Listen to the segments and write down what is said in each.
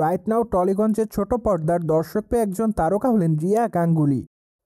Right now টলিগঞ্জের ছোট পর্দার দর্শক পেয়ে একজন তারকা হলেন রিয়া গাঙ্গুলি।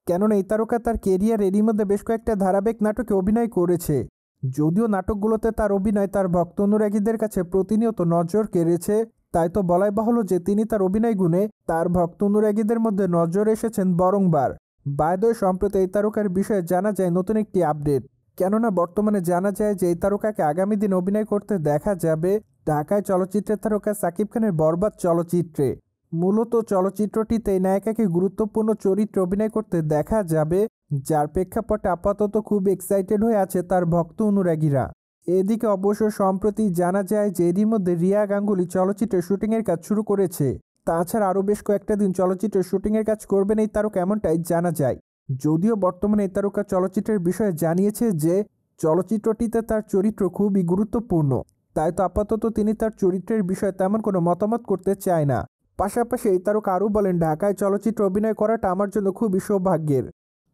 কেননা এই তারকা তার কেরিয়ার এরই মধ্যে বেশ কয়েকটা ধারাবাহিক নাটকে অভিনয় করেছে। যদিও নাটকগুলোতে তার অভিনয় তার ভক্ত অনুরাগীদের কাছে প্রতিনিয়ত নজর কেড়েছে, তাই তো বলাই বাহুল্য যে তিনি তার অভিনয় গুণে তার ভক্ত অনুরাগীদের মধ্যে নজর এসেছেন বারংবার। বাই দ্য ওয়ে, সম্প্রতি এই তারকার বিষয়ে জানা যায় নতুন একটি আপডেট। কেননা বর্তমানে জানা যায় যে এই তারকাকে আগামী দিন অভিনয় করতে দেখা যাবে ঢাকায় চলচ্চিত্রের তারকা সাকিব খানের বরবাদ চলচ্চিত্রে। মূলত চলচ্চিত্রটিতে নায়িকাকে গুরুত্বপূর্ণ চরিত্রে অভিনয় করতে দেখা যাবে, যার প্রেক্ষাপটে আপাতত খুব এক্সাইটেড হয়ে আছে তার ভক্ত অনুরাগীরা। এদিকে অবশ্য সম্প্রতি জানা যায় যে এরই মধ্যে রিয়া গাঙ্গুলি চলচ্চিত্রের শুটিংয়ের কাজ শুরু করেছে। তাছাড়া আরও বেশ কয়েকটা দিন চলচ্চিত্রের শুটিংয়ের কাজ করবেন এই তারকা, এমনটাই জানা যায়। যদিও বর্তমানে এই তারকা চলচ্চিত্রের বিষয়ে জানিয়েছে যে চলচ্চিত্রটিতে তার চরিত্র খুবই গুরুত্বপূর্ণ, তাই তো আপাতত তিনি তার চরিত্রের বিষয়ে তেমন কোনো মতামত করতে চায় না। পাশাপাশি এই তারকা আরও বলেন, ঢাকায় চলচ্চিত্র অভিনয় করাটা আমার জন্য খুবই সৌভাগ্যের,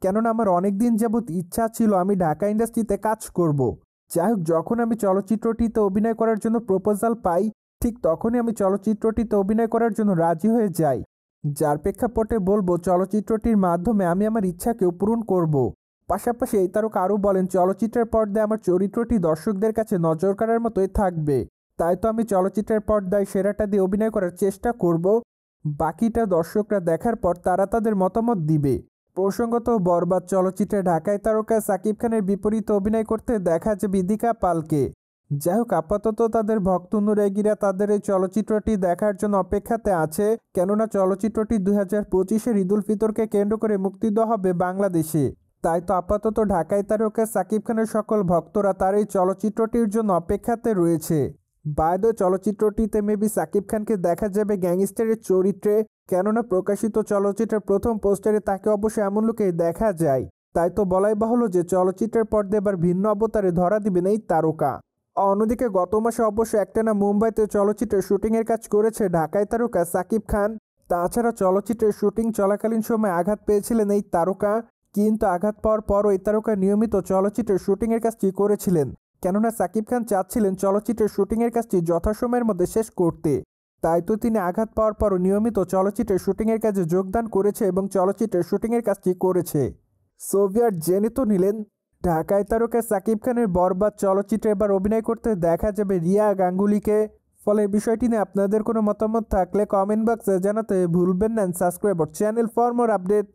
কেননা আমার অনেক দিন যাবৎ ইচ্ছা ছিল আমি ঢাকা ইন্ডাস্ট্রিতে কাজ করব। যাই হোক, যখন আমি চলচ্চিত্রটিতে অভিনয় করার জন্য প্রপোজাল পাই, ঠিক তখনই আমি চলচ্চিত্রটিতে অভিনয় করার জন্য রাজি হয়ে যাই, যার প্রেক্ষাপটে বলবো চলচ্চিত্রটির মাধ্যমে আমি আমার ইচ্ছাকেও পূরণ করব। পাশাপাশি এই তারকা আরও বলেন, চলচ্চিত্রের পর্দায় আমার চরিত্রটি দর্শকদের কাছে নজর কাড়ার মতোই থাকবে, তাই তো আমি চলচ্চিত্রের পর্দায় সেরাটা দিয়ে অভিনয় করার চেষ্টা করব। বাকিটা দর্শকরা দেখার পর তারা তাদের মতামত দিবে। প্রসঙ্গত, বরবাদ চলচ্চিত্রে ঢাকায় তারকা সাকিব খানের বিপরীতে অভিনয় করতে দেখা যাবে বিদিকা পালকে। যাই হোক, আপাতত তাদের ভক্ত অনুরাগীরা তাদের এই চলচ্চিত্রটি দেখার জন্য অপেক্ষাতে আছে, কেননা চলচ্চিত্রটি 2025-এর ঈদুল ফিতরকে কেন্দ্র করে মুক্তি দেওয়া হবে বাংলাদেশে। তাই তো আপাতত ঢাকায় তারকা সাকিব খানের সকল ভক্তরা তার এই চলচ্চিত্রটির জন্য অপেক্ষাতে রয়েছে। বাই দ্য ওয়ে, চলচ্চিত্রটিতে মেবি সাকিব খানকে দেখা যাবে গ্যাংস্টারের চরিত্রে, কেননা প্রকাশিত চলচ্চিত্রের প্রথম পোস্টারে তাকে অবশ্য এমন লুকেই দেখা যায়। তাই তো বলাই বাহুল্য যে চলচ্চিত্রের পর্দায় এবার ভিন্ন অবতারে ধরা দিবেন এই তারকা। অন্যদিকে গত মাসে অবশ্য একটানা মুম্বাইতে চলচ্চিত্রের শুটিংয়ের কাজ করেছে ঢাকায় তারকা সাকিব খান। তাছাড়া চলচ্চিত্রের শুটিং চলাকালীন সময় আঘাত পেয়েছিলেন এই তারকা, কিন্তু আঘাত পাওয়ার পরও এই তারকা নিয়মিত চলচ্চিত্রের শুটিংয়ের কাজটি করেছিলেন, কেননা সাকিব খান চাচ্ছিলেন চলচ্চিত্রের শুটিংয়ের কাজটি যথাসময়ের মধ্যে শেষ করতে। তাই তো তিনি আঘাত পাওয়ার পরও নিয়মিত চলচ্চিত্রের শুটিংয়ের কাজে যোগদান করেছে এবং চলচ্চিত্রের শুটিংয়ের কাজটি করেছে। সোভিয়েট জেনে তো নিলেন, ঢাকায় তারকা সাকিব খানের বরবাদ চলচ্চিত্রে এবার অভিনয় করতে দেখা যাবে রিয়া গাঙ্গুলিকে। ফলে বিষয়টি নিয়ে আপনাদের কোনো মতামত থাকলে কমেন্ট বক্সে জানাতে ভুলবেন না। Subscribe our channel for more update.